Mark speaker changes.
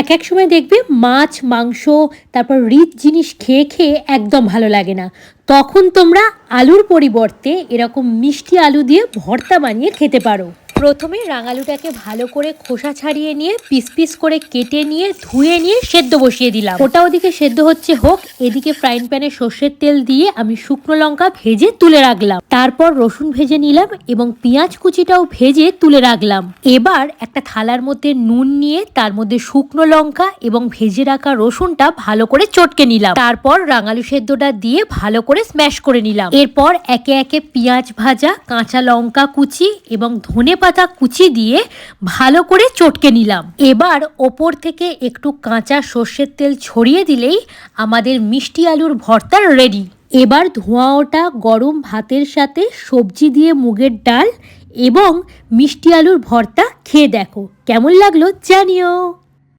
Speaker 1: এক এক সময় দেখবে মাছ মাংস তারপর রিচ জিনিস খেয়ে খেয়ে একদম ভালো লাগে না, তখন তোমরা আলুর পরিবর্তে এরকম মিষ্টি আলু দিয়ে ভর্তা বানিয়ে খেতে পারো। প্রথমে রাঙালুটাকে ভালো করে খোসা ছাড়িয়ে নিয়ে পিস পিস করে কেটে নিয়ে ধুয়ে নিয়ে সেদ্ধ বসিয়ে দিলাম। ওটা ওদিকে সেদ্ধ হচ্ছে হোক, এদিকে ফ্রাইং প্যানে সর্ষের তেল দিয়ে আমি শুকনো লঙ্কা ভেজে তুলে রাখলাম। তারপর রসুন ভেজে নিলাম এবং পেঁয়াজ কুচিটাও ভেজে তুলে রাখলাম। এবার একটা থালার মধ্যে নুন নিয়ে তার মধ্যে শুকনো লঙ্কা এবং ভেজে রাখা রসুনটা ভালো করে চটকে নিলাম। তারপর রাঙালু সেদ্ধটা দিয়ে ভালো করে স্ম্যাশ করে নিলাম। এরপর একে একে পেঁয়াজ ভাজা, কাঁচা লঙ্কা কুচি এবং ধনে পাতা কুচি দিয়ে ভালো করে চটকে নিলাম। এবার ওপর থেকে একটু কাঁচা সর্ষের তেল ছড়িয়ে দিলেই আমাদের মিষ্টি আলুর ভর্তা রেডি। এবার ধোঁয়া ওঠা গরম ভাতের সাথে সবজি দিয়ে মুগের ডাল এবং মিষ্টি আলুর ভর্তা খেয়ে দেখো কেমন লাগলো জানিও।